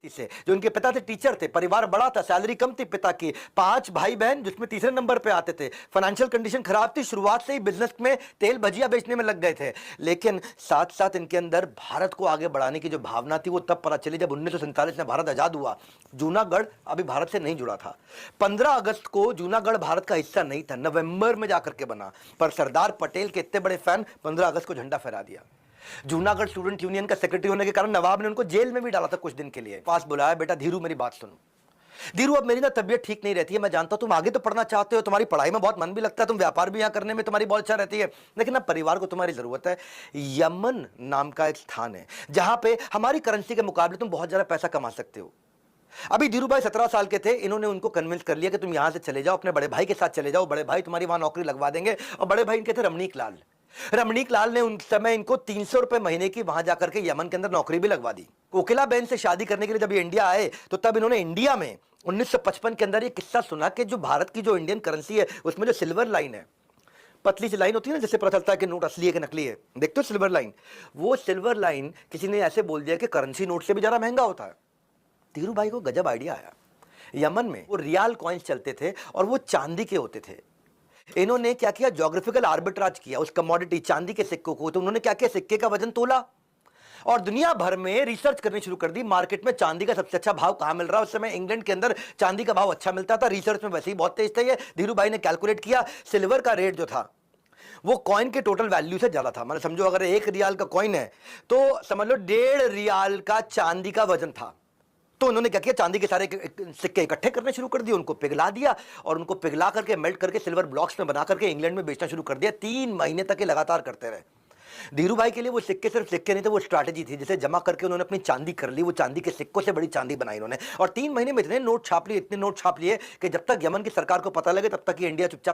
से जो उनके पिता थे टीचर थे, परिवार बड़ा था, सैलरी कम थी पिता की, 5 भाई बहन जिसमें तीसरे नंबर पे आते थे, फाइनेंशियल कंडीशन खराब थी, शुरुआत से ही बिजनेस में तेल भजिया बेचने में लग गए थे। लेकिन साथ साथ इनके अंदर भारत को आगे बढ़ाने की जो भावना थी वो तब पता चली जब 1947 में भारत आजाद हुआ। जूनागढ़ अभी भारत से नहीं जुड़ा था। 15 अगस्त को जूनागढ़ भारत का हिस्सा नहीं था, नवंबर में जाकर के बना, पर सरदार पटेल के इतने बड़े फैन 15 अगस्त को झंडा फहरा दिया। जूनागढ़ स्टूडेंट यूनियन का सेक्रेटरी होने के कारण नवाब ने उनको जेल में भी डाला था कुछ दिन के लिए। पास बुलाया, बेटा धीरू मेरी बात सुनो। धीरू, अब मेरी ना तबीयत ठीक नहीं रहती है, मैं जानता हूं तुम आगे तो पढ़ना चाहते हो, तुम्हारी पढ़ाई में बहुत मन भी लगता है, तुम व्यापार भी यहां करने में तुम्हारी बहुत इच्छा रहती है, लेकिन अब परिवार को तुम्हारी जरूरत है। यमन नाम का एक स्थान है जहां पे हमारी करेंसी के मुकाबले तुम बहुत ज्यादा पैसा कमा सकते हो। अभी धीरू भाई 17 साल के थे, इन्होंने उनको कन्विंस कर लिया कि तुम यहां से चले जाओ, अपने बड़े भाई के साथ चले जाओ, बड़े भाई तुम्हारी वहां नौकरी लगवा देंगे। और बड़े भाई इनके थे रमणीक लाल। रमणीक लाल ने उन समय इनको 300 रुपए महीने की वहां जाकर के यमन के अंदर नौकरी भी लगवा दी। कोकिला बेन से शादी करने के लिए जब ये इंडिया आए तो तब इन्होंने इंडिया में 1955 के अंदर ये किस्सा सुना कि जो भारत की जो इंडियन करेंसी है उसमें जो सिल्वर लाइन है, पतली सी लाइन होती है ना जिससे पता चलता है कि नोट असली है कि नकली है, देखते हो सिल्वर लाइन, वो सिल्वर लाइन किसी ने ऐसे बोल दिया कि करेंसी नोट से भी ज्यादा महंगा होता है। धीरू भाई को गजब आइडिया आया। यमन में वो रियाल कॉइन्स चलते थे और वो चांदी के होते थे। इन्होंने क्या किया, ज्योग्राफिकल आर्बिट्राज किया उस कमोडिटी चांदी के सिक्कों को। तो उन्होंने क्या किया, सिक्के का वजन तोला और दुनिया भर में रिसर्च करनी शुरू कर दी, मार्केट में चांदी का सबसे अच्छा भाव कहां मिल रहा है। उस समय इंग्लैंड के अंदर चांदी का भाव अच्छा मिलता था, रिसर्च में वैसे ही बहुत तेज थे ये। धीरू भाई ने कैलकुलेट किया, सिल्वर का रेट जो था वो कॉइन के टोटल वैल्यू से ज्यादा था। मतलब समझो अगर 1 रियाल का कॉइन है तो समझ लो 1.5 रियाल का चांदी का वजन था। तो उन्होंने क्या किया, चांदी के सारे सिक्के इकट्ठे करने शुरू कर दिए, उनको पिघला दिया और उनको पिघला करके मेल्ट करके सिल्वर ब्लॉक्स में बना करके इंग्लैंड में बेचना शुरू कर दिया। 3 महीने तक ये लगातार करते रहे। धीरू भाई के लिए वो सिक्के सिर्फ सिक्के नहीं थे, वो स्ट्रैटेजी थी जिसे जमा करके उन्होंने अपनी चांदी कर ली। वो चांदी के सिक्कों से बड़ी चांदी बनाई उन्होंने और 3 महीने में इतने नोट छाप लिए, इतने नोट छाप लिए कि जब तक यमन की सरकार को पता लगे तब तक ये इंडिया चुपचाप